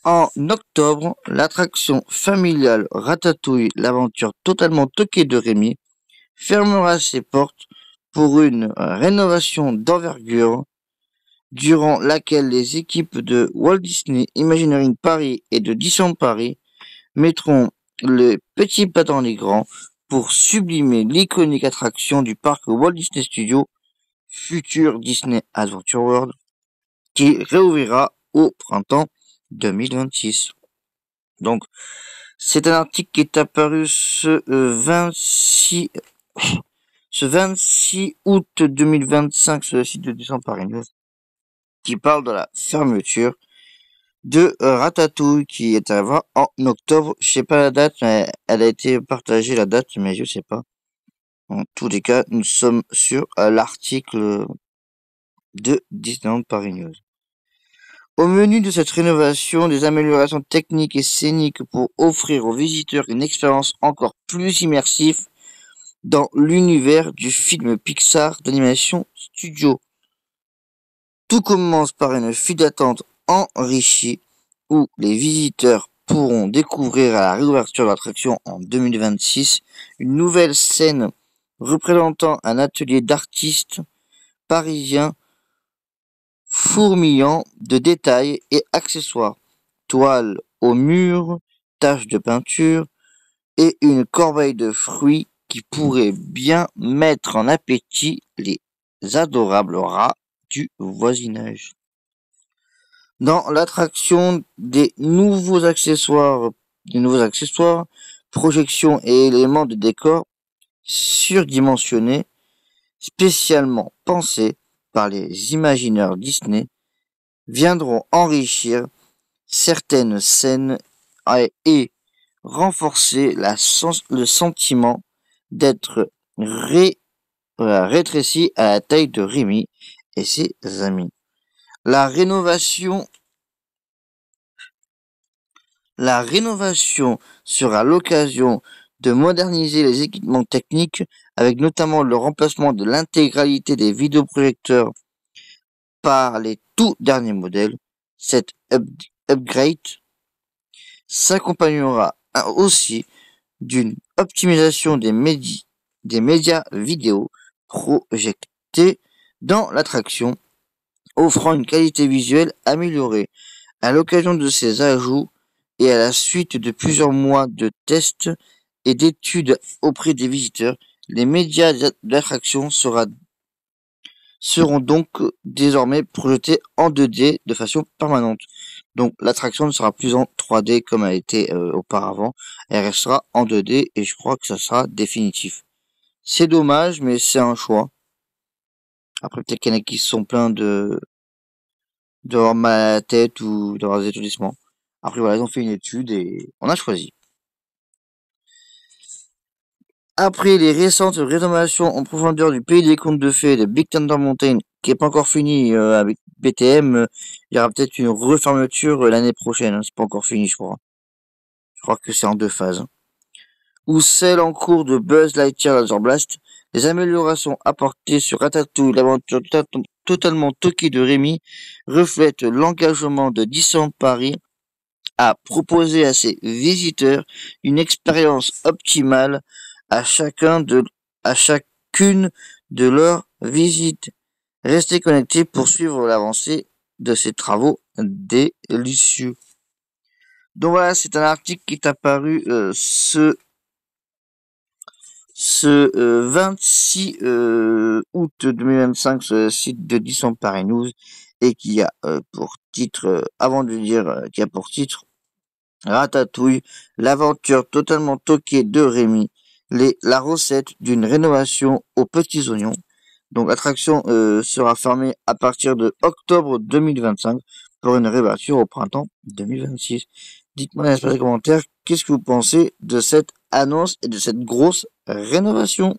En octobre, l'attraction familiale Ratatouille, l'aventure totalement toquée de Rémi, fermera ses portes pour une rénovation d'envergure durant laquelle les équipes de Walt Disney Imagineering Paris et de Disneyland Paris mettront les petits pas dans les grands pour sublimer l'iconique attraction du parc Walt Disney Studios, futur Disney Adventure World, qui réouvrira au printemps 2026. Donc, c'est un article qui est apparu ce 26 août 2025 sur le site de Disneyland Paris News, qui parle de la fermeture de Ratatouille qui est à voir en octobre. Je sais pas la date, mais elle a été partagée la date, mais je sais pas. En tous les cas, nous sommes sur l'article de Disneyland Paris News. Au menu de cette rénovation, des améliorations techniques et scéniques pour offrir aux visiteurs une expérience encore plus immersive dans l'univers du film Pixar d'animation studio. Tout commence par une file d'attente enrichie où les visiteurs pourront découvrir à la réouverture de l'attraction en 2026 une nouvelle scène représentant un atelier d'artistes parisiens fourmillant de détails et accessoires, toiles au mur, taches de peinture et une corbeille de fruits qui pourrait bien mettre en appétit les adorables rats du voisinage. Dans l'attraction des nouveaux accessoires, projections et éléments de décor surdimensionnés, spécialement pensés par les imagineurs Disney, viendront enrichir certaines scènes et renforcer le sentiment d'être rétréci à la taille de Rémi et ses amis. La rénovation sera l'occasion de moderniser les équipements techniques avec notamment le remplacement de l'intégralité des vidéoprojecteurs par les tout derniers modèles. Cette upgrade s'accompagnera aussi d'une optimisation des médias vidéo projetés dans l'attraction, offrant une qualité visuelle améliorée. À l'occasion de ces ajouts et à la suite de plusieurs mois de tests et d'études auprès des visiteurs, les médias d'attraction seront donc désormais projetés en 2D de façon permanente. Donc l'attraction ne sera plus en 3D comme elle était auparavant, elle restera en 2D et je crois que ça sera définitif. C'est dommage, mais c'est un choix. Après peut-être qu'il y en a qui se sont plaints d'avoir mal à la tête ou d'avoir des étourdissements. Après voilà, ils ont fait une étude et on a choisi. Après les récentes rénovations en profondeur du Pays des Contes de Fées de Big Thunder Mountain, qui est pas encore fini avec BTM, il y aura peut-être une refermeture l'année prochaine. Hein, c'est pas encore fini, je crois. Je crois que c'est en 2 phases. Ou celle en cours de Buzz Lightyear Laser Blast, les améliorations apportées sur Ratatouille, l'aventure totalement toquée de Rémi, reflètent l'engagement de Disneyland Paris à proposer à ses visiteurs une expérience optimale à chacune de leurs visites. Restez connectés pour suivre l'avancée de ces travaux délicieux. Donc voilà, c'est un article qui est apparu ce 26 août 2025 sur le site de Disneyland Paris News et qui a pour titre, avant de dire, qui a pour titre Ratatouille, l'aventure totalement toquée de Rémi, la recette d'une rénovation aux petits oignons. Donc l'attraction sera fermée à partir de octobre 2025 pour une réouverture au printemps 2026. Dites-moi dans l'espace des commentaires, qu'est-ce que vous pensez de cette annonce et de cette grosse rénovation?